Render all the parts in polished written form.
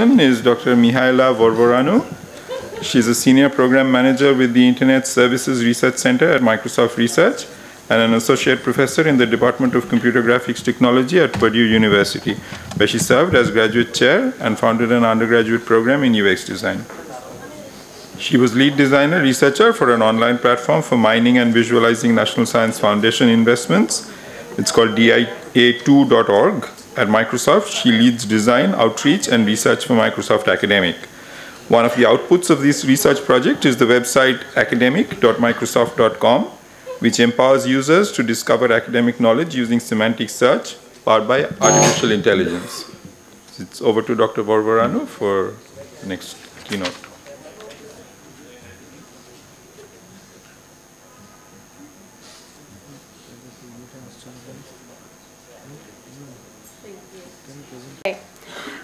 Is Dr. Mihaela Vorvoreanu. She's a senior program manager with the Internet Services Research Center at Microsoft Research and an associate professor in the Department of Computer Graphics Technology at Purdue University, where she served as graduate chair and founded an undergraduate program in UX design. She was lead designer researcher for an online platform for mining and visualizing National Science Foundation investments. It's called dia2.org. At Microsoft, she leads design, outreach, and research for Microsoft Academic. One of the outputs of this research project is the website academic.microsoft.com, which empowers users to discover academic knowledge using semantic search powered by artificial intelligence. It's over to Dr. Vorvoreanu for the next keynote.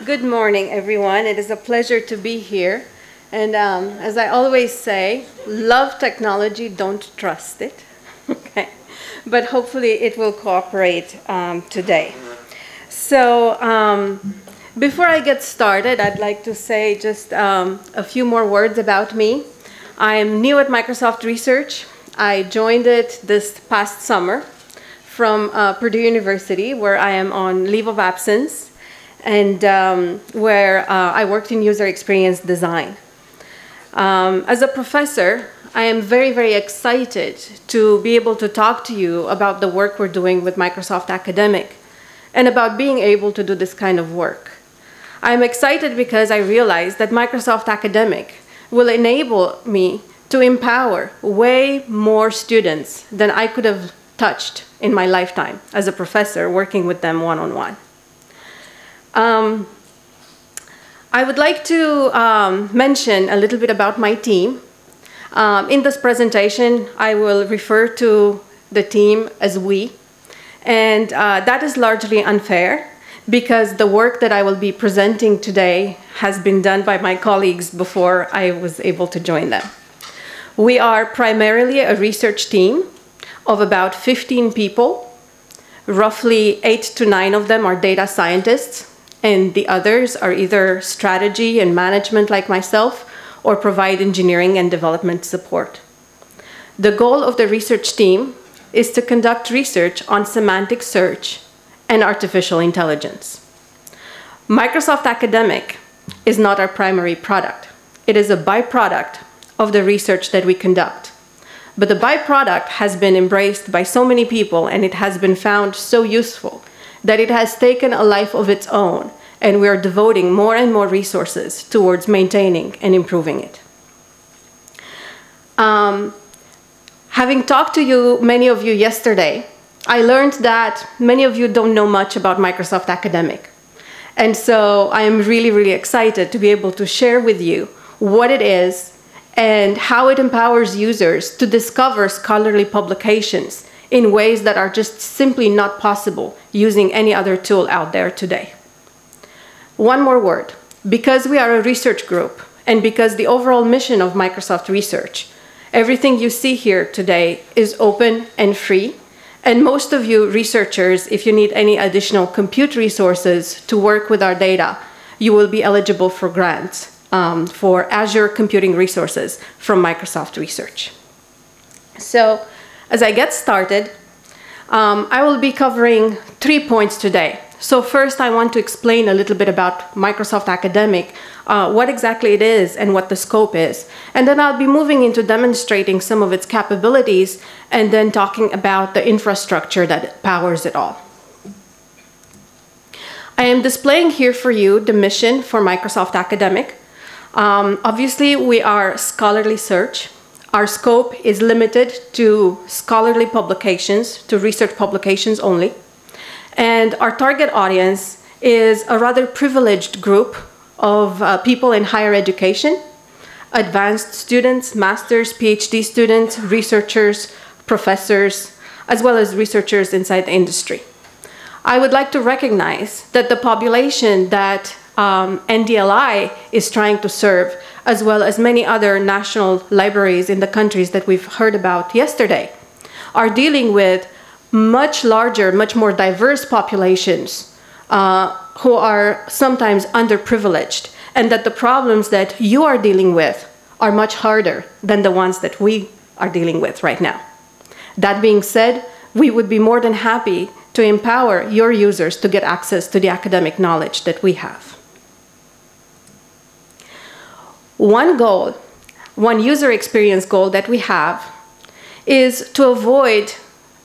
Good morning, everyone. It is a pleasure to be here. And as I always say, love technology, don't trust it. Okay. But hopefully it will cooperate today. So before I get started, I'd like to say just a few more words about me. I'm new at Microsoft Research. I joined it this past summer from Purdue University, where I am on leave of absence, and where I worked in user experience design. As a professor, I am very, very excited to be able to talk to you about the work we're doing with Microsoft Academic and about being able to do this kind of work. I'm excited because I realize that Microsoft Academic will enable me to empower way more students than I could have touched in my lifetime as a professor working with them one-on-one. I would like to mention a little bit about my team. In this presentation, I will refer to the team as we, and that is largely unfair because the work that I will be presenting today has been done by my colleagues before I was able to join them. We are primarily a research team of about 15 people. Roughly 8 to 9 of them are data scientists, and the others are either strategy and management like myself or provide engineering and development support. The goal of the research team is to conduct research on semantic search and artificial intelligence. Microsoft Academic is not our primary product. It is a byproduct of the research that we conduct. But the byproduct has been embraced by so many people, and it has been found so useful that it has taken a life of its own, and we are devoting more and more resources towards maintaining and improving it. Having talked to you, many of you yesterday, I learned that many of you don't know much about Microsoft Academic. And so I am really, really excited to be able to share with you what it is and how it empowers users to discover scholarly publications in ways that are just simply not possible using any other tool out there today. One more word. Because we are a research group, and because the overall mission of Microsoft Research, everything you see here today is open and free, and most of you researchers, if you need any additional compute resources to work with our data, you will be eligible for grants for Azure computing resources from Microsoft Research. So, as I get started, I will be covering 3 points today. So first, I want to explain a little bit about Microsoft Academic, what exactly it is and what the scope is. And then I'll be moving into demonstrating some of its capabilities and then talking about the infrastructure that powers it all. I am displaying here for you the mission for Microsoft Academic. Obviously, we are scholarly search. Our scope is limited to scholarly publications, to research publications only. And our target audience is a rather privileged group of people in higher education, advanced students, master's, PhD students, researchers, professors, as well as researchers inside the industry. I would like to recognize that the population that NDLI is trying to serve, as well as many other national libraries in the countries that we've heard about yesterday, are dealing with much larger, much more diverse populations who are sometimes underprivileged and that the problems that you are dealing with are much harder than the ones that we are dealing with right now. That being said, we would be more than happy to empower your users to get access to the academic knowledge that we have. One goal, one user experience goal that we have is to avoid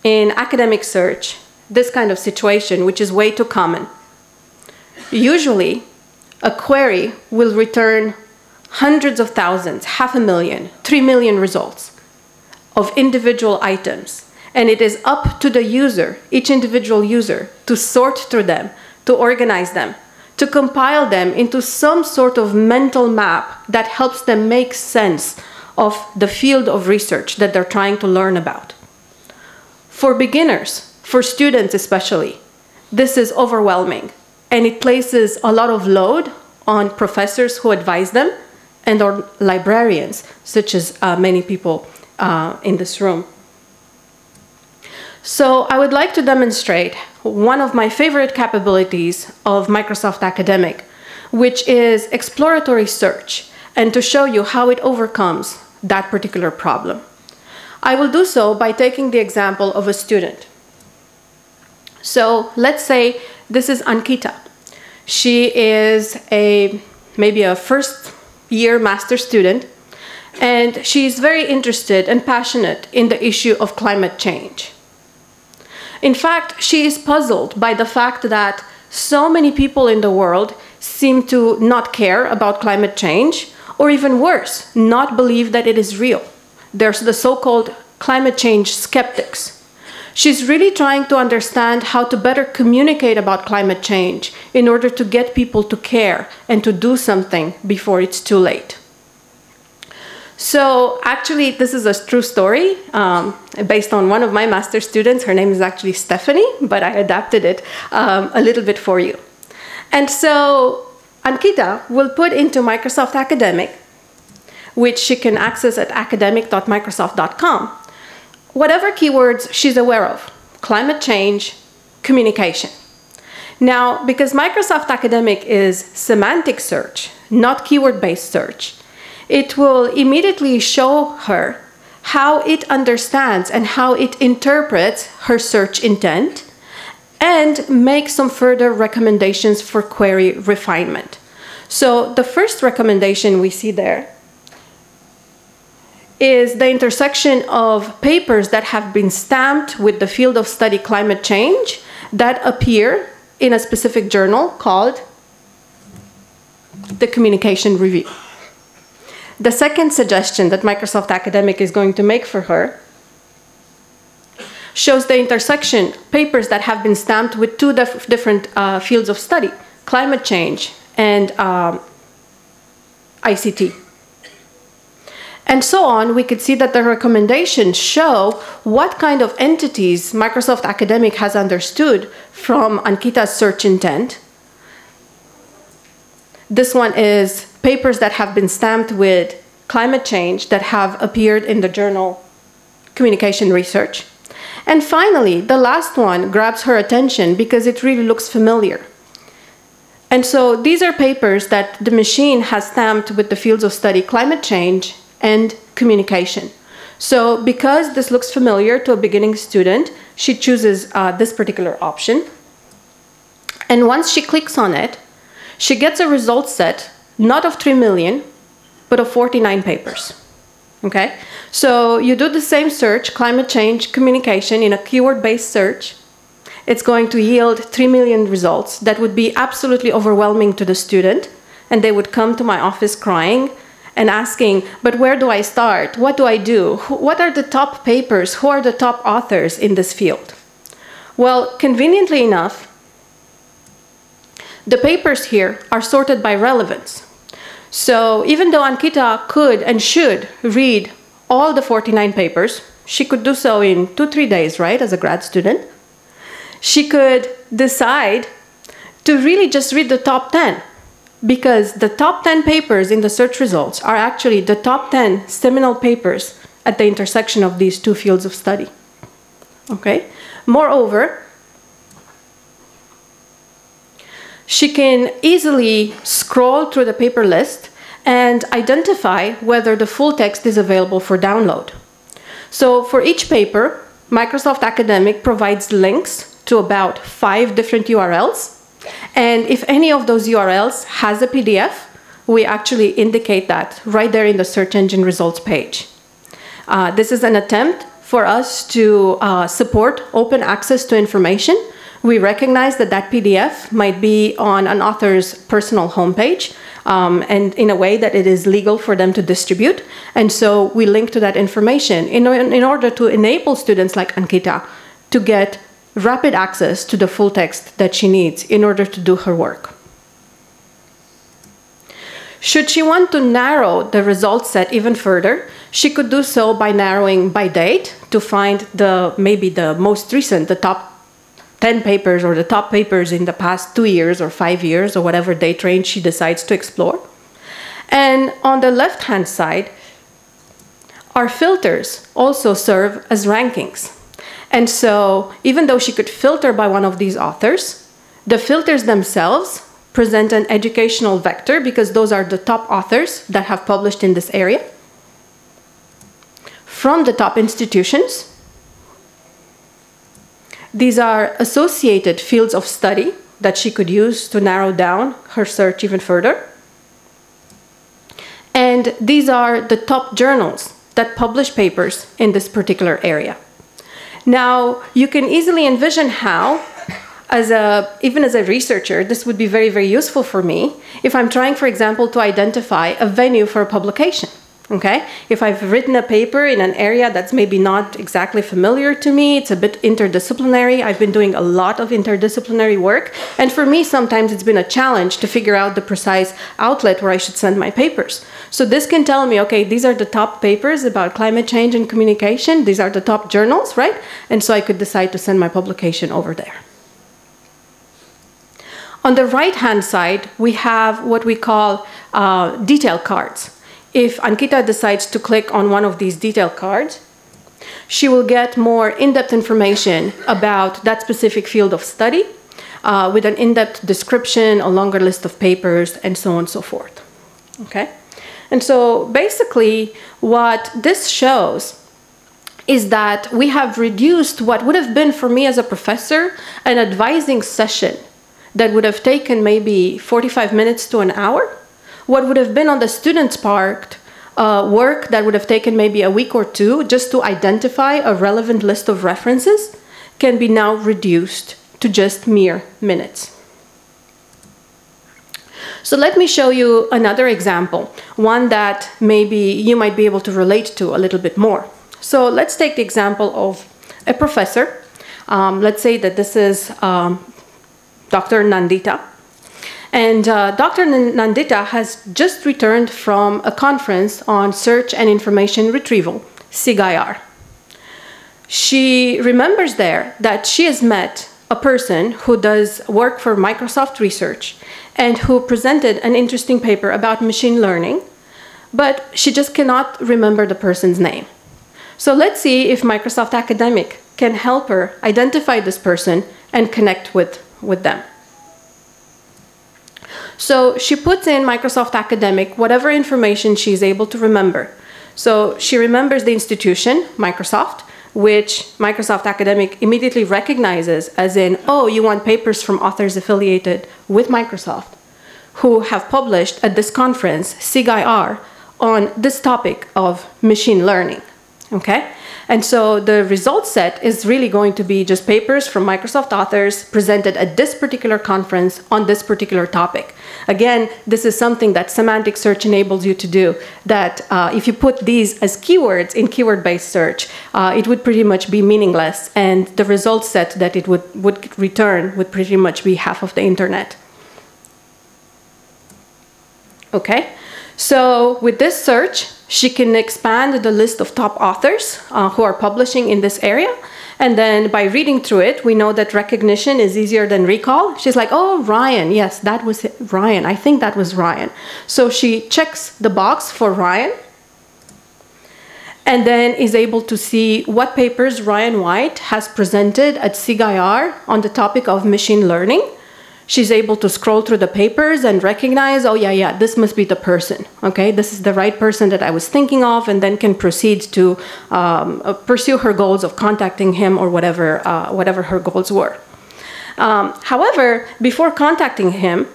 in academic search this kind of situation, which is way too common. Usually, a query will return hundreds of thousands, 500,000, 3 million results of individual items. And it is up to the user, each individual user, to sort through them, to organize them, to compile them into some sort of mental map that helps them make sense of the field of research that they're trying to learn about. For beginners, for students especially, this is overwhelming, and it places a lot of load on professors who advise them and on librarians, such as many people in this room. So I would like to demonstrate one of my favorite capabilities of Microsoft Academic, which is exploratory search, and to show you how it overcomes that particular problem. I will do so by taking the example of a student. So let's say this is Ankita. She is maybe a first-year master's student, and she's very interested and passionate in the issue of climate change. In fact, she is puzzled by the fact that so many people in the world seem to not care about climate change, or even worse, not believe that it is real. There's the so-called climate change skeptics. She's really trying to understand how to better communicate about climate change in order to get people to care and to do something before it's too late. So actually, this is a true story based on one of my master's students. Her name is actually Stephanie, but I adapted it a little bit for you. And so Ankita will put into Microsoft Academic, which she can access at academic.microsoft.com, whatever keywords she's aware of: climate change, communication. Now, because Microsoft Academic is semantic search, not keyword-based search, it will immediately show her how it understands and how it interprets her search intent and make some further recommendations for query refinement. So the first recommendation we see there is the intersection of papers that have been stamped with the field of study climate change that appear in a specific journal called the Communication Review. The second suggestion that Microsoft Academic is going to make for her shows the intersection papers that have been stamped with two different fields of study: climate change and ICT. And so on. We could see that the recommendations show what kind of entities Microsoft Academic has understood from Ankita's search intent. This one is papers that have been stamped with climate change that have appeared in the journal Communication Research. And finally, the last one grabs her attention because it really looks familiar. And so these are papers that the machine has stamped with the fields of study climate change and communication. So because this looks familiar to a beginning student, she chooses this particular option. And once she clicks on it, she gets a result set, not of 3 million, but of 49 papers. Okay? So you do the same search, climate change, communication, in a keyword-based search. It's going to yield 3 million results that would be absolutely overwhelming to the student, and they would come to my office crying and asking, but where do I start? What do I do? What are the top papers? Who are the top authors in this field? Well, conveniently enough, the papers here are sorted by relevance. So even though Ankita could and should read all the 49 papers, she could do so in 2-3 days, right, as a grad student. She could decide to really just read the top 10, because the top 10 papers in the search results are actually the top 10 seminal papers at the intersection of these two fields of study. Okay? Moreover, she can easily scroll through the paper list and identify whether the full text is available for download. So for each paper, Microsoft Academic provides links to about 5 different URLs. And if any of those URLs has a PDF, we actually indicate that right there in the search engine results page. This is an attempt for us to support open access to information. We recognize that that PDF might be on an author's personal homepage and in a way that it is legal for them to distribute. And so we link to that information in order to enable students like Ankita to get rapid access to the full text that she needs in order to do her work. Should she want to narrow the result set even further, she could do so by narrowing by date to find maybe the most recent, the top 10 papers or the top papers in the past 2 years or 5 years or whatever date range she decides to explore. And on the left-hand side, our filters also serve as rankings. And so even though she could filter by one of these authors, the filters themselves present an educational vector because those are the top authors that have published in this area from the top institutions. These are associated fields of study that she could use to narrow down her search even further. And these are the top journals that publish papers in this particular area. Now, you can easily envision how, even as a researcher, this would be very, very useful for me if I'm trying, for example, to identify a venue for a publication. Okay? If I've written a paper in an area that's maybe not exactly familiar to me, it's a bit interdisciplinary. I've been doing a lot of interdisciplinary work. And for me, sometimes it's been a challenge to figure out the precise outlet where I should send my papers. So this can tell me, okay, these are the top papers about climate change and communication. These are the top journals, right? And so I could decide to send my publication over there. On the right-hand side, we have what we call detail cards. If Ankita decides to click on one of these detail cards, she will get more in-depth information about that specific field of study with an in-depth description, a longer list of papers, and so on and so forth. Okay? And so basically what this shows is that we have reduced what would have been for me as a professor an advising session that would have taken maybe 45 minutes to an hour. What would have been on the student's part work that would have taken maybe a week or two just to identify a relevant list of references can be now reduced to just mere minutes. So let me show you another example, one that maybe you might be able to relate to a little bit more. So let's take the example of a professor. Let's say that this is Dr. Nandita. And Dr. Nandita has just returned from a conference on search and information retrieval, SIG-IR. She remembers there that she has met a person who does work for Microsoft Research and who presented an interesting paper about machine learning, but she just cannot remember the person's name. So let's see if Microsoft Academic can help her identify this person and connect with them. So she puts in Microsoft Academic whatever information she's able to remember. So she remembers the institution, Microsoft, which Microsoft Academic immediately recognizes as in, oh, you want papers from authors affiliated with Microsoft who have published at this conference, SIG-IR, on this topic of machine learning. Okay? And so the result set is really going to be just papers from Microsoft authors presented at this particular conference on this particular topic. Again, this is something that Semantic Search enables you to do, that if you put these as keywords in keyword-based search, it would pretty much be meaningless, and the result set that it would return would pretty much be half of the internet. Okay? So with this search, she can expand the list of top authors who are publishing in this area. And then by reading through it, we know that recognition is easier than recall. She's like, oh, Ryan. Yes, that was Ryan. I think that was Ryan. So she checks the box for Ryan and then is able to see what papers Ryan White has presented at SIG-IR on the topic of machine learning. she's able to scroll through the papers and recognize, oh yeah, this must be the person, okay? This is the right person that I was thinking of, and then can proceed to pursue her goals of contacting him or whatever her goals were. However, before contacting him,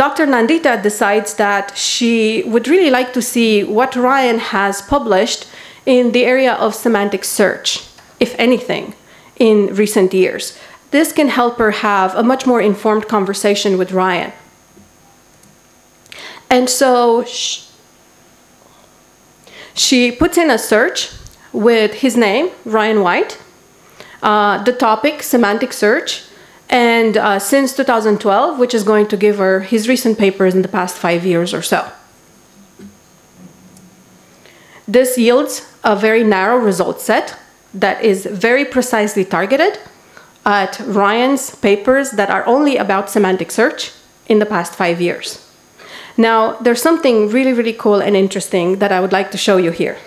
Dr. Nandita decides that she would really like to see what Ryan has published in the area of semantic search, if anything, in recent years. This can help her have a much more informed conversation with Ryan. And so she puts in a search with his name, Ryan White, the topic, semantic search, and since 2012, which is going to give her his recent papers in the past 5 years or so. This yields a very narrow result set that is very precisely targeted at Ryan's papers that are only about semantic search in the past 5 years. Now, there's something really, really cool and interesting that I would like to show you here.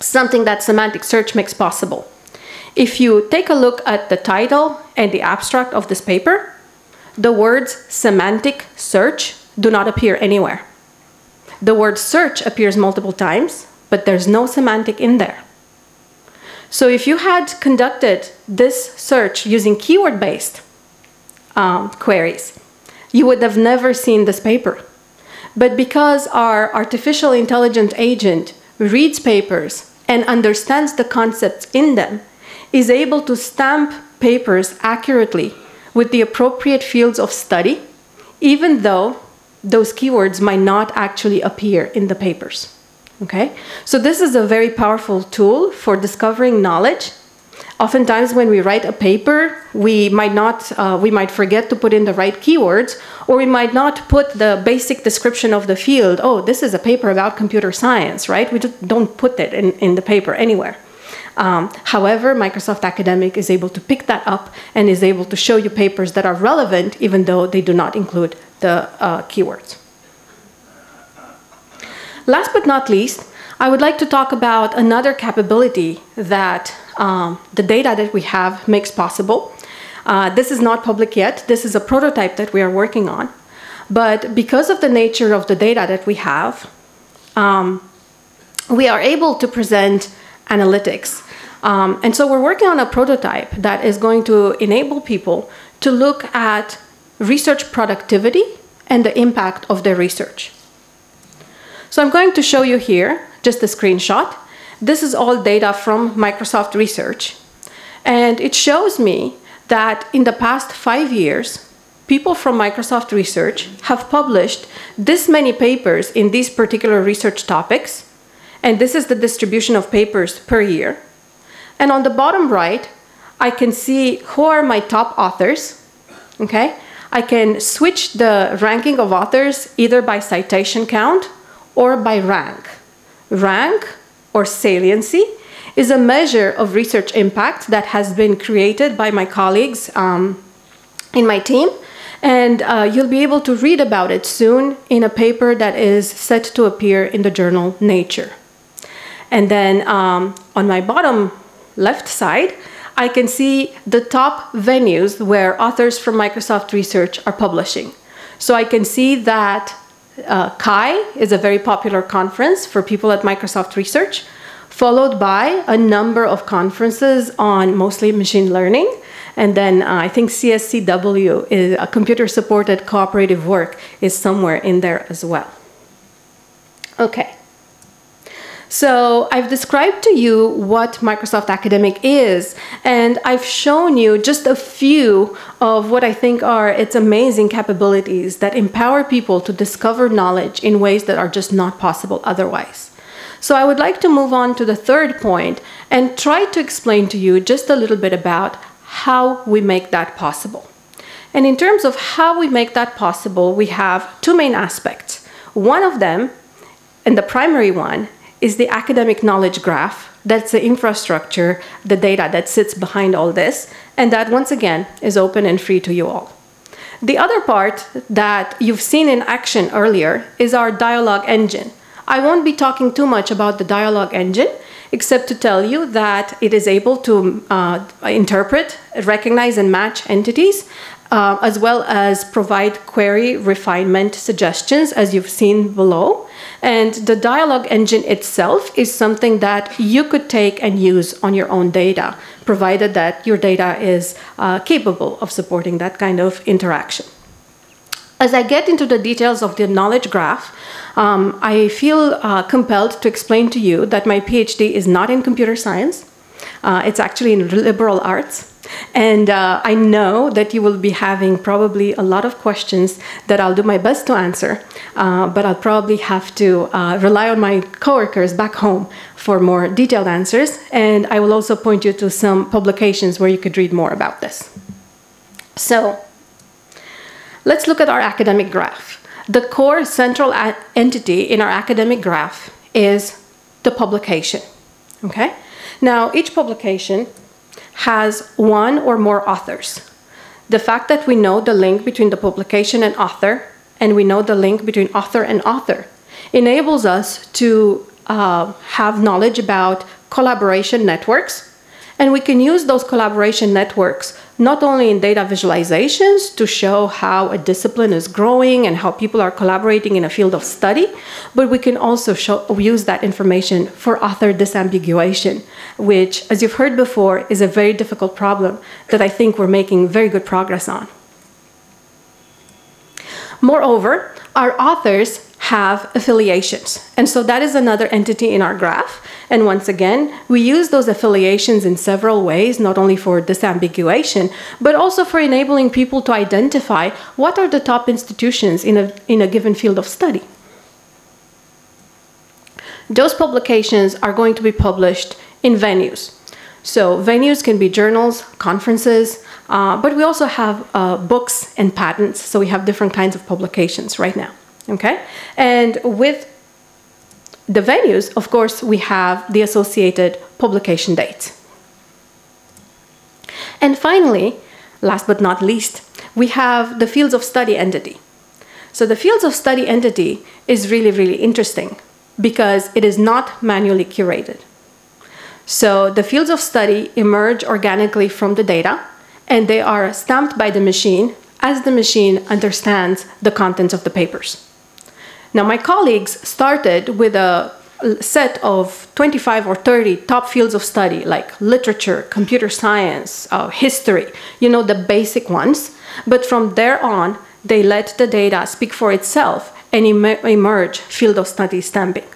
Something that semantic search makes possible. If you take a look at the title and the abstract of this paper, the words semantic search do not appear anywhere. The word search appears multiple times, but there's no semantic in there. So if you had conducted this search using keyword-based queries, you would have never seen this paper. But because our artificial intelligence agent reads papers and understands the concepts in them, is able to stamp papers accurately with the appropriate fields of study, even though those keywords might not actually appear in the papers. Okay? So this is a very powerful tool for discovering knowledge. Oftentimes when we write a paper, we might forget to put in the right keywords, or we might not put the basic description of the field. Oh, this is a paper about computer science, right? We just don't put it in the paper anywhere. However, Microsoft Academic is able to pick that up and is able to show you papers that are relevant even though they do not include the keywords. Last but not least, I would like to talk about another capability that the data that we have makes possible. This is not public yet. This is a prototype that we are working on. But because of the nature of the data that we have, we are able to present analytics. And so we're working on a prototype that is going to enable people to look at research productivity and the impact of their research. So I'm going to show you here just a screenshot. This is all data from Microsoft Research. And it shows me that in the past 5 years, people from Microsoft Research have published this many papers in these particular research topics. And this is the distribution of papers per year. And on the bottom right, I can see who are my top authors, okay? I can switch the ranking of authors either by citation count or by rank. Rank, or saliency, is a measure of research impact that has been created by my colleagues in my team. And you'll be able to read about it soon in a paper that is set to appear in the journal Nature. And then on my bottom left side, I can see the top venues where authors from Microsoft Research are publishing. So I can see that CHI is a very popular conference for people at Microsoft Research, followed by a number of conferences on mostly machine learning. And then I think CSCW, is a computer-supported cooperative work, is somewhere in there as well. Okay. So I've described to you what Microsoft Academic is, and I've shown you just a few of what I think are its amazing capabilities that empower people to discover knowledge in ways that are just not possible otherwise. So I would like to move on to the third point and try to explain to you just a little bit about how we make that possible. And in terms of how we make that possible, we have two main aspects. One of them, and the primary one, is the academic knowledge graph. That's the infrastructure, the data that sits behind all this, and that, once again, is open and free to you all. The other part that you've seen in action earlier is our dialogue engine. I won't be talking too much about the dialogue engine, except to tell you that it is able to interpret, recognize, and match entities as well as provide query refinement suggestions, as you've seen below. And the dialogue engine itself is something that you could take and use on your own data, provided that your data is capable of supporting that kind of interaction. As I get into the details of the knowledge graph, I feel compelled to explain to you that my PhD is not in computer science. It's actually in liberal arts. And I know that you will be having probably a lot of questions that I'll do my best to answer, but I'll probably have to rely on my coworkers back home for more detailed answers. And I will also point you to some publications where you could read more about this. So let's look at our academic graph. The core central entity in our academic graph is the publication. Okay? Now, each publication has one or more authors. The fact that we know the link between the publication and author, and we know the link between author and author, enables us to have knowledge about collaboration networks. And we can use those collaboration networks not only in data visualizations to show how a discipline is growing and how people are collaborating in a field of study, but we can also use that information for author disambiguation, which, as you've heard before, is a very difficult problem that I think we're making very good progress on. Moreover, our authors have affiliations. And so that is another entity in our graph. And once again, we use those affiliations in several ways, not only for disambiguation, but also for enabling people to identify what are the top institutions in a given field of study. Those publications are going to be published in venues. So venues can be journals, conferences, but we also have books and patents. So we have different kinds of publications right now. Okay? And with the venues, of course, we have the associated publication dates. And finally, last but not least, we have the fields of study entity. So the fields of study entity is really, really interesting because it is not manually curated. So the fields of study emerge organically from the data, and they are stamped by the machine as the machine understands the contents of the papers. Now, my colleagues started with a set of 25 or 30 top fields of study, like literature, computer science, history, you know, the basic ones. But from there on, they let the data speak for itself and emerge field of study stamping.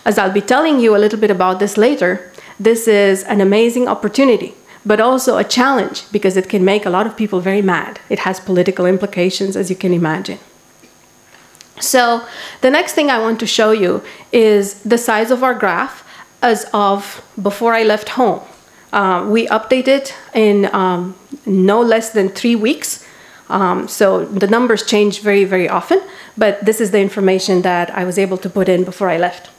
As I'll be telling you a little bit about this later, this is an amazing opportunity, but also a challenge because it can make a lot of people very mad. It has political implications, as you can imagine. So the next thing I want to show you is the size of our graph as of before I left home. We update it in no less than 3 weeks. So the numbers change very, very often, but this is the information that I was able to put in before I left.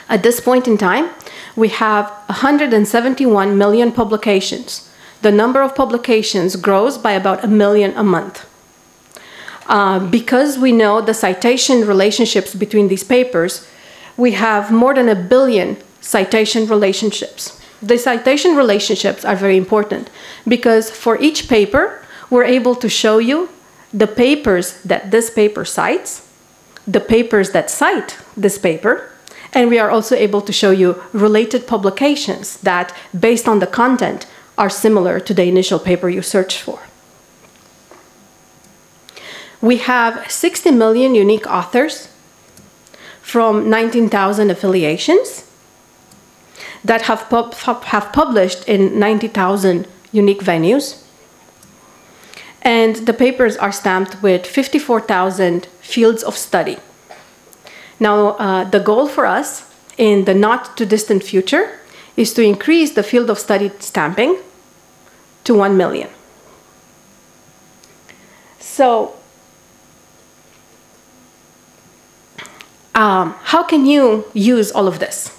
At this point in time, we have 171 million publications. The number of publications grows by about 1 million a month. Because we know the citation relationships between these papers, we have more than 1 billion citation relationships. The citation relationships are very important because for each paper, we're able to show you the papers that this paper cites, the papers that cite this paper, and we are also able to show you related publications that, based on the content, are similar to the initial paper you searched for. We have 60 million unique authors from 19,000 affiliations that have published in 90,000 unique venues. And the papers are stamped with 54,000 fields of study. Now, the goal for us in the not too distant future is to increase the field of study stamping to 1 million. So, how can you use all of this?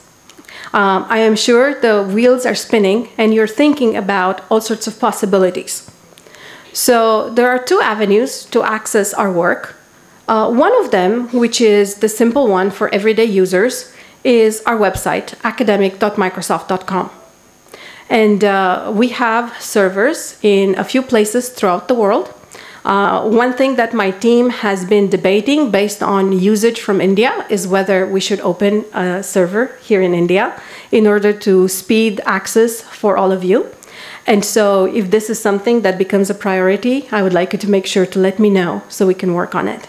I am sure the wheels are spinning and you're thinking about all sorts of possibilities. So there are 2 avenues to access our work. One of them, which is the simple one for everyday users, is our website, academic.microsoft.com. And we have servers in a few places throughout the world. One thing that my team has been debating based on usage from India is whether we should open a server here in India in order to speed access for all of you. And so if this is something that becomes a priority, I would like you to make sure to let me know so we can work on it.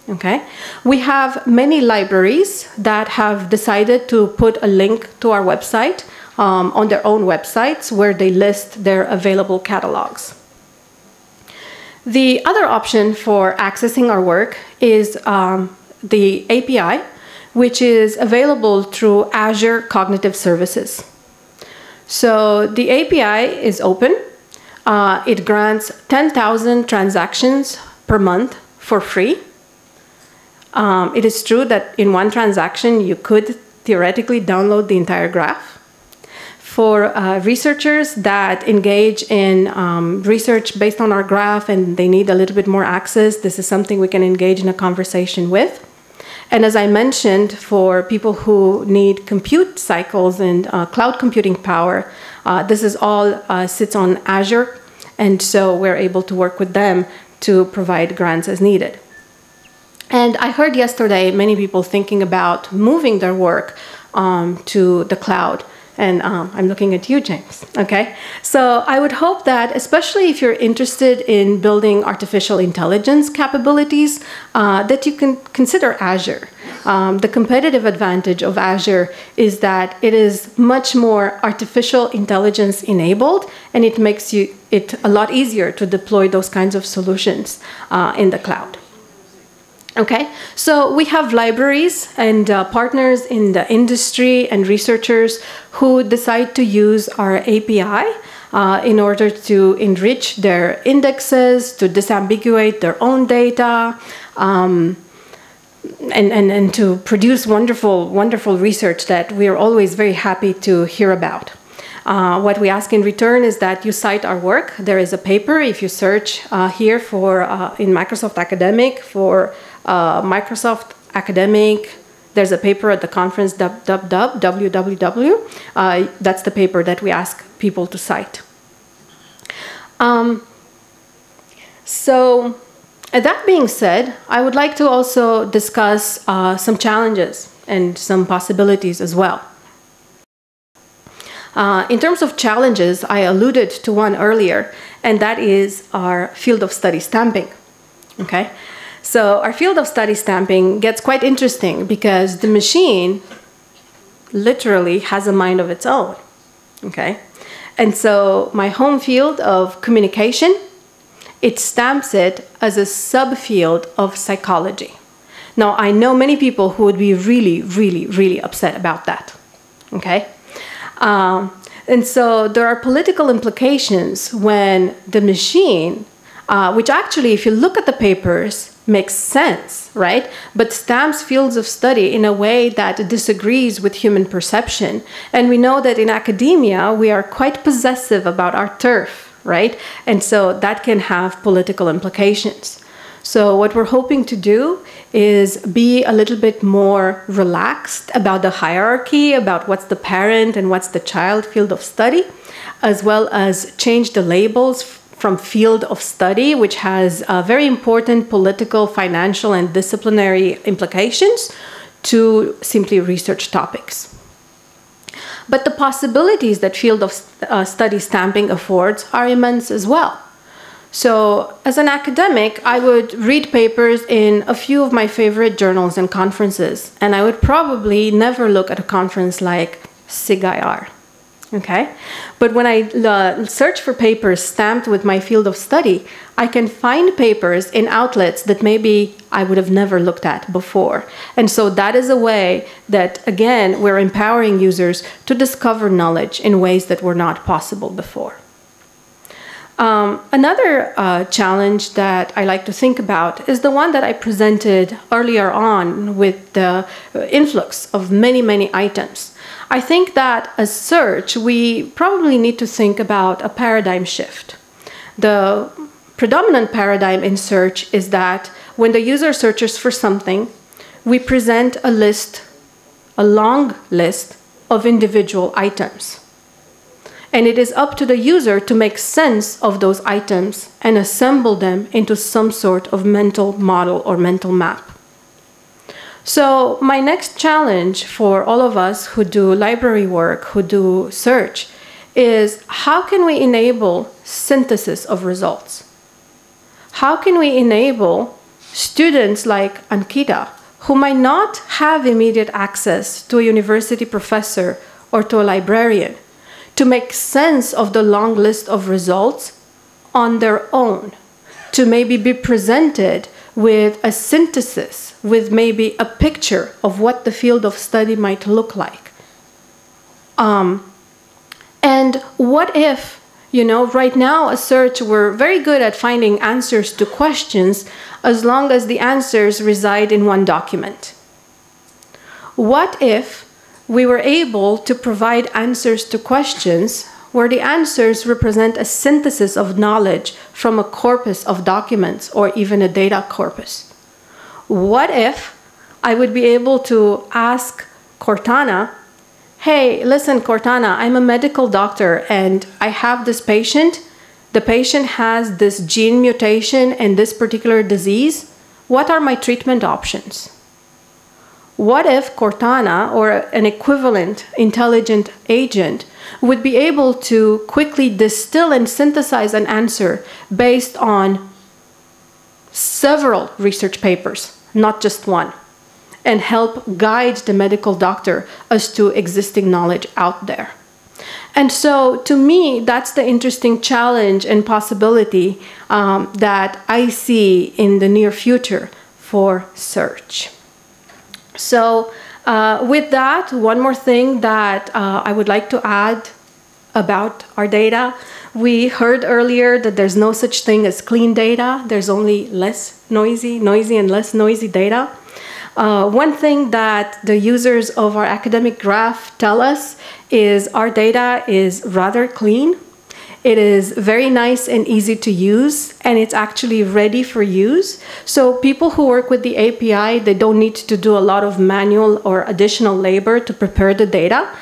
Okay? We have many libraries that have decided to put a link to our website on their own websites where they list their available catalogs. The other option for accessing our work is the API, which is available through Azure Cognitive Services. So the API is open. It grants 10,000 transactions per month for free. It is true that in one transaction, you could theoretically download the entire graph. For researchers that engage in research based on our graph and they need a little bit more access, this is something we can engage in a conversation with. And as I mentioned, for people who need compute cycles and cloud computing power, this is all sits on Azure. And so we're able to work with them to provide grants as needed. And I heard yesterday many people thinking about moving their work to the cloud. And I'm looking at you, James, okay? So I would hope that, especially if you're interested in building artificial intelligence capabilities, that you can consider Azure. The competitive advantage of Azure is that it is much more artificial intelligence enabled, and it makes it a lot easier to deploy those kinds of solutions in the cloud. Okay, so we have libraries and partners in the industry and researchers who decide to use our API in order to enrich their indexes, to disambiguate their own data, and to produce wonderful research that we are always very happy to hear about. What we ask in return is that you cite our work. There is a paper, if you search here for in Microsoft Academic for Microsoft Academic, there's a paper at the conference www. That's the paper that we ask people to cite. So that being said, I would like to also discuss some challenges and some possibilities as well. In terms of challenges, I alluded to one earlier, and that is our field of study stamping. Okay? So our field of study stamping gets quite interesting because the machine literally has a mind of its own. Okay? And so my home field of communication, it stamps it as a subfield of psychology. Now, I know many people who would be really upset about that. Okay? And so there are political implications when the machine, which actually, if you look at the papers, makes sense, right? But stamps fields of study in a way that disagrees with human perception. And we know that in academia, we are quite possessive about our turf, right? And so that can have political implications. So what we're hoping to do is be a little bit more relaxed about the hierarchy, about what's the parent and what's the child field of study, as well as change the labels from field of study, which has very important political, financial, and disciplinary implications, to simply research topics. But the possibilities that field of study stamping affords are immense as well. So as an academic, I would read papers in a few of my favorite journals and conferences, and I would probably never look at a conference like SIG-IR. Okay? But when I search for papers stamped with my field of study, I can find papers in outlets that maybe I would have never looked at before. And so that is a way that, again, we're empowering users to discover knowledge in ways that were not possible before. Another challenge that I like to think about is the one that I presented earlier on with the influx of many items. I think that as search, we probably need to think about a paradigm shift. The predominant paradigm in search is that when the user searches for something, we present a list, a long list of individual items. And it is up to the user to make sense of those items and assemble them into some sort of mental model or mental map. So my next challenge for all of us who do library work, who do search, is how can we enable synthesis of results? How can we enable students like Ankita, who might not have immediate access to a university professor or to a librarian, to make sense of the long list of results on their own, to maybe be presented with a synthesis, with maybe a picture of what the field of study might look like. And what if, right now a search, we're very good at finding answers to questions as long as the answers reside in one document. What if we were able to provide answers to questions where the answers represent a synthesis of knowledge from a corpus of documents or even a data corpus? What if I would be able to ask Cortana, hey, listen, Cortana, I'm a medical doctor and I have this patient. The patient has this gene mutation and this particular disease. What are my treatment options? What if Cortana, or an equivalent intelligent agent, would be able to quickly distill and synthesize an answer based on several research papers, not just one, and help guide the medical doctor as to existing knowledge out there? And so, to me, that's the interesting challenge and possibility that I see in the near future for search. So with that, one more thing that I would like to add about our data. We heard earlier that there's no such thing as clean data. There's only less noisy and less noisy data. One thing that the users of our academic graph tell us is our data is rather clean. It is very nice and easy to use, and it's actually ready for use. So people who work with the API, they don't need to do a lot of manual or additional labor to prepare the data.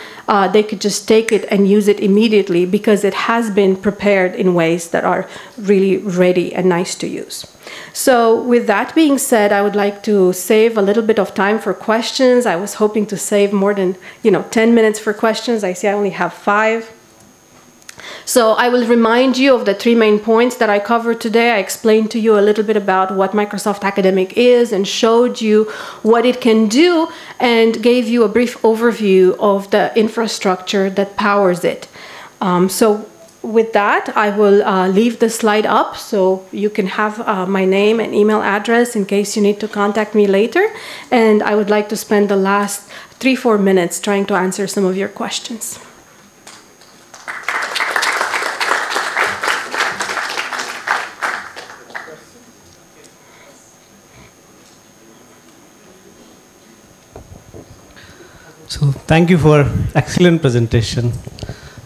They could just take it and use it immediately because it has been prepared in ways that are really ready and nice to use. So with that being said, I would like to save a little bit of time for questions. I was hoping to save more than 10 minutes for questions. I see I only have 5. So I will remind you of the 3 main points that I covered today. I explained to you a little bit about what Microsoft Academic is and showed you what it can do and gave you a brief overview of the infrastructure that powers it. So with that, I will leave the slide up so you can have my name and email address in case you need to contact me later. And I would like to spend the last 3-4 minutes trying to answer some of your questions. So thank you for excellent presentation.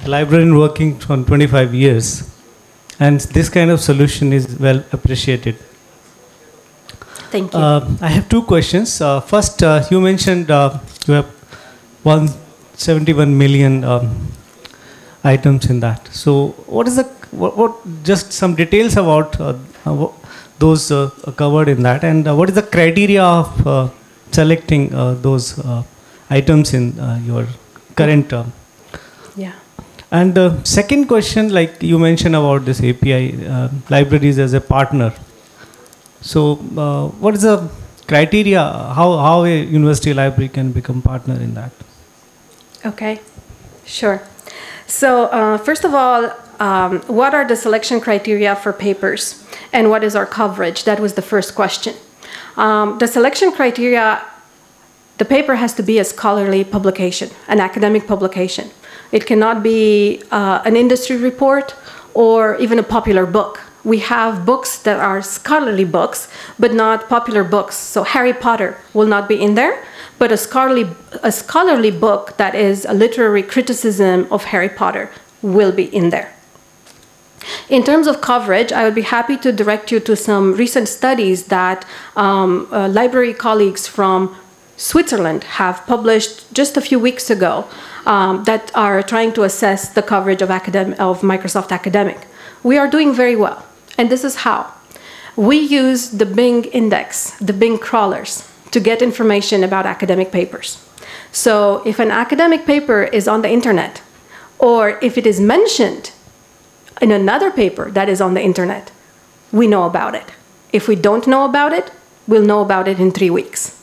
Librarian working for 25 years, and this kind of solution is well appreciated. Thank you. I have 2 questions. First, you mentioned you have 171 million items in that. So what is the just some details about those covered in that, and what is the criteria of selecting those items in your current Yeah. And the second question, like you mentioned about this API libraries as a partner. So what is the criteria, how a university library can become partner in that? Okay, sure. So first of all, what are the selection criteria for papers and what is our coverage? That was the first question. The selection criteria, the paper has to be a scholarly publication, an academic publication. It cannot be an industry report or even a popular book. We have books that are scholarly books, but not popular books. So Harry Potter will not be in there, but a scholarly book that is a literary criticism of Harry Potter will be in there. In terms of coverage, I would be happy to direct you to some recent studies that library colleagues from Switzerland have published just a few weeks ago that are trying to assess the coverage of Microsoft Academic. We are doing very well, and this is how. We use the Bing index, the Bing crawlers, to get information about academic papers. So if an academic paper is on the internet, or if it is mentioned in another paper that is on the internet, we know about it. If we don't know about it, we'll know about it in 3 weeks.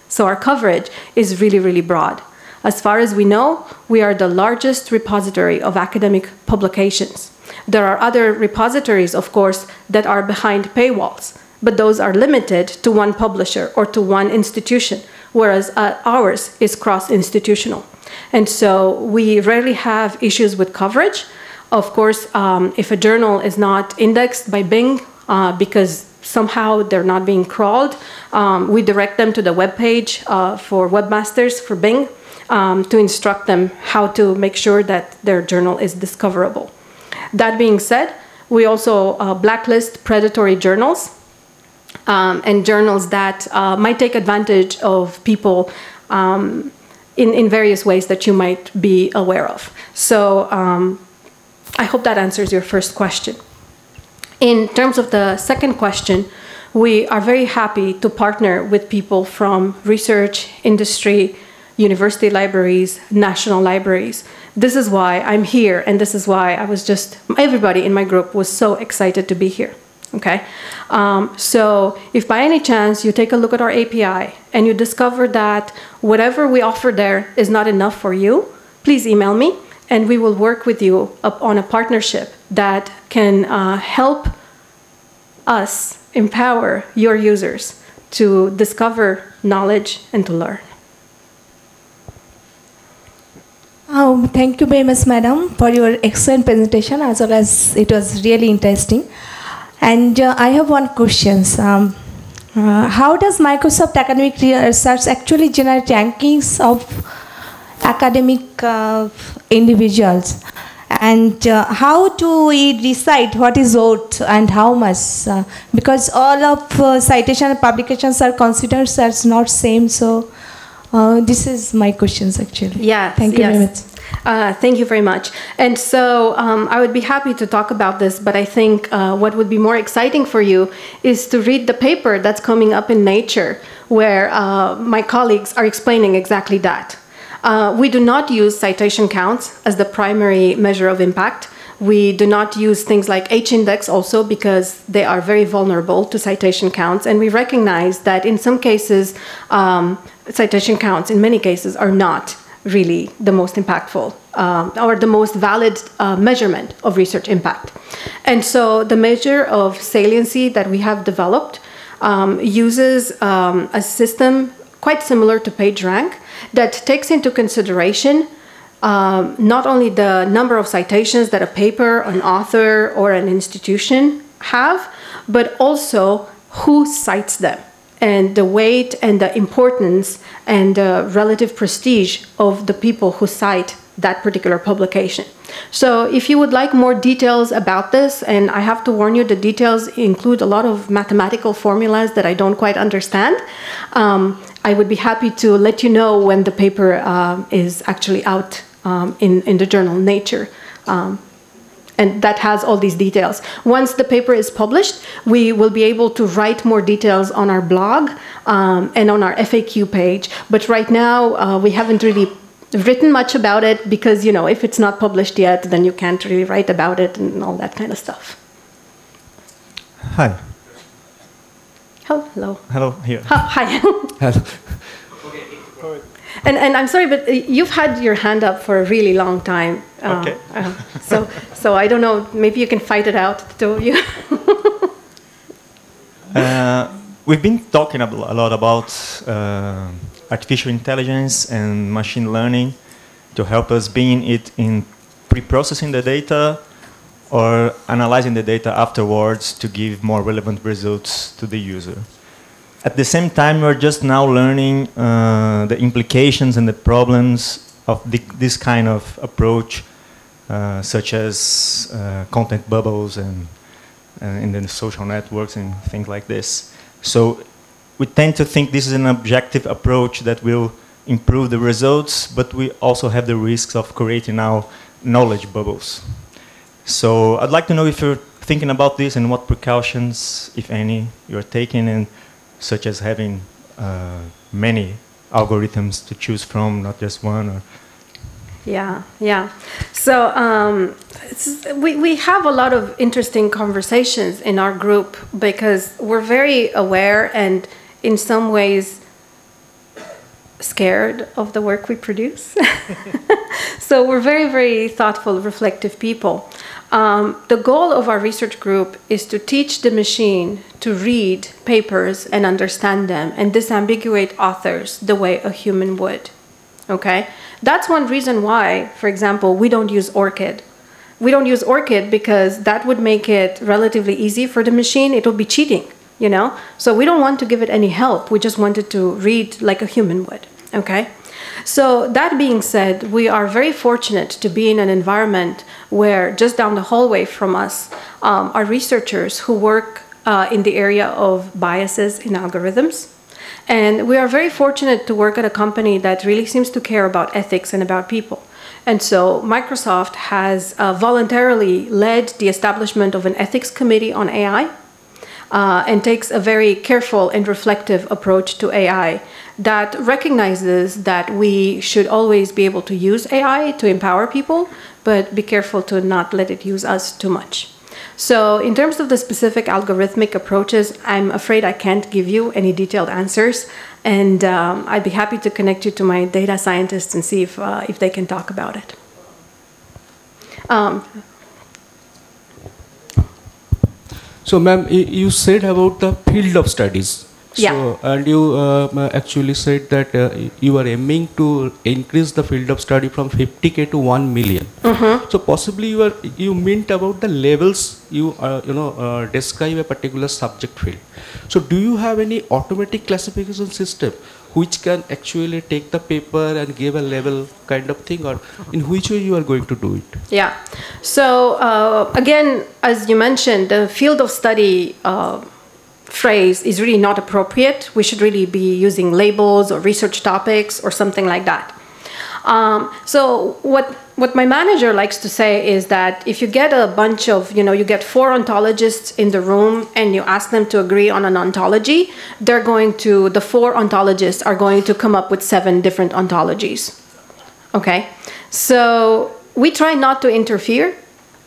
So our coverage is really, really broad. As far as we know, we are the largest repository of academic publications. There are other repositories, of course, that are behind paywalls, but those are limited to one publisher or to one institution, whereas ours is cross-institutional. And so we rarely have issues with coverage. Of course, if a journal is not indexed by Bing because somehow they're not being crawled, we direct them to the webpage for webmasters for Bing to instruct them how to make sure that their journal is discoverable. That being said, we also blacklist predatory journals and journals that might take advantage of people in various ways that you might be aware of. So I hope that answers your first question. In terms of the second question, we are very happy to partner with people from research, industry, university libraries, national libraries. This is why I'm here, and this is why everybody in my group was so excited to be here. Okay, so if by any chance you take a look at our API and you discover that whatever we offer there is not enough for you, please email me and we will work with you on a partnership that can help us empower your users to discover knowledge and to learn. Thank you very much, madam, for your excellent presentation, as well as it was really interesting. And I have one question. How does Microsoft Academic Research actually generate rankings of academic individuals? And how do we decide what is owed and how much? Because all of citation and publications are considered as not same. So this is my questions actually. Yeah. Thank you very much. Thank you very much. And so I would be happy to talk about this, but I think what would be more exciting for you is to read the paper that's coming up in Nature, where my colleagues are explaining exactly that. We do not use citation counts as the primary measure of impact. We do not use things like H-index also because they are very vulnerable to citation counts. And we recognize that in some cases, citation counts in many cases are not really the most impactful or the most valid measurement of research impact. And so the measure of saliency that we have developed uses a system quite similar to PageRank that takes into consideration not only the number of citations that a paper, an author, or an institution have, but also who cites them, and the weight and the importance and the relative prestige of the people who cite that particular publication. So if you would like more details about this, and I have to warn you, the details include a lot of mathematical formulas that I don't quite understand, I would be happy to let you know when the paper is actually out in the journal Nature. And that has all these details. Once the paper is published, we will be able to write more details on our blog and on our FAQ page. But right now, we haven't really written much about it because, you know, if it's not published yet, then you can't really write about it and all that kind of stuff. Hi. Hello. Hello, here. Hi. Hello. And I'm sorry, but you've had your hand up for a really long time. Okay. So I don't know, maybe you can fight it out, the two of you. We've been talking a lot about artificial intelligence and machine learning to help us being it in pre-processing the data or analyzing the data afterwards to give more relevant results to the user. At the same time, we're just now learning the implications and the problems of this kind of approach, such as content bubbles and in the social networks and things like this. So we tend to think this is an objective approach that will improve the results, but we also have the risks of creating now knowledge bubbles. So I'd like to know if you're thinking about this and what precautions, if any, you're taking, and such as having many algorithms to choose from, not just one. Or Yeah. So we have a lot of interesting conversations in our group because we're very aware and in some ways scared of the work we produce. So we're very, very thoughtful, reflective people. The goal of our research group is to teach the machine to read papers and understand them and disambiguate authors the way a human would. Okay? That's one reason why, for example, we don't use ORCID. We don't use ORCID because that would make it relatively easy for the machine. It would be cheating, you know? So we don't want to give it any help. We just want it to read like a human would, okay? So that being said, we are very fortunate to be in an environment where just down the hallway from us are researchers who work in the area of biases in algorithms. And we are very fortunate to work at a company that really seems to care about ethics and about people. And so Microsoft has voluntarily led the establishment of an ethics committee on AI and takes a very careful and reflective approach to AI that recognizes that we should always be able to use AI to empower people, but be careful to not let it use us too much. So in terms of the specific algorithmic approaches, I'm afraid I can't give you any detailed answers, and I'd be happy to connect you to my data scientists and see if they can talk about it. So, ma'am, you said about the field of studies. Yeah. So, and you actually said that you are aiming to increase the field of study from 50K to 1 million. Mm-hmm. So possibly you meant about the levels you describe a particular subject field. So do you have any automatic classification system which can actually take the paper and give a level kind of thing, or in which way you are going to do it? Yeah. So again, as you mentioned, the field of study phrase is really not appropriate. We should really be using labels or research topics or something like that. So what my manager likes to say is that if you get a bunch of, you get 4 ontologists in the room and you ask them to agree on an ontology, the 4 ontologists are going to come up with 7 different ontologies. Okay? So we try not to interfere,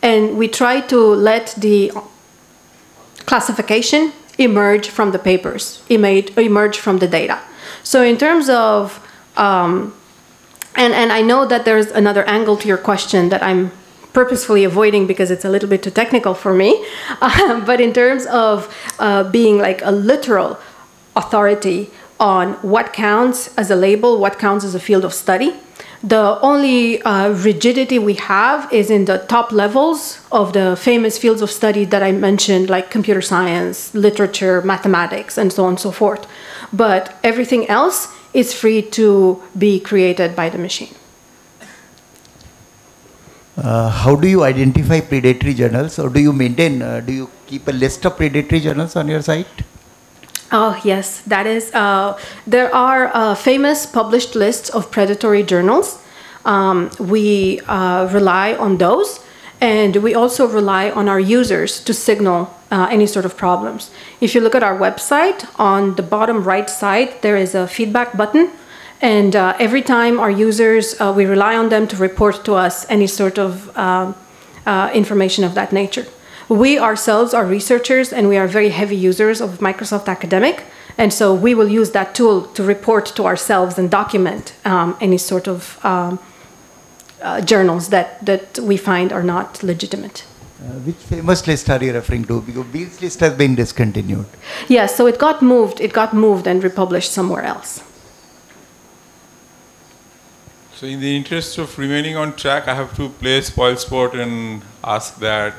and we try to let the classification emerge from the papers, emerge from the data. So in terms of, and I know that there's another angle to your question that I'm purposefully avoiding because it's a little bit too technical for me, but in terms of being like a literal authority on what counts as a label, what counts as a field of study, the only rigidity we have is in the top levels of the famous fields of study that I mentioned, like computer science, literature, mathematics, and so on and so forth. But everything else is free to be created by the machine. How do you identify predatory journals, or do you maintain, do you keep a list of predatory journals on your site? Oh, yes, that is. There are famous published lists of predatory journals. We rely on those, and we also rely on our users to signal any sort of problems. If you look at our website, on the bottom right side, there is a feedback button, and every time our users, we rely on them to report to us any sort of information of that nature. We ourselves are researchers, and we are very heavy users of Microsoft Academic, and so we will use that tool to report to ourselves and document any sort of journals that we find are not legitimate. Which famous list are you referring to? Because Beale's list has been discontinued. Yes, so it got moved and republished somewhere else. So in the interest of remaining on track, I have to play spoilsport and ask that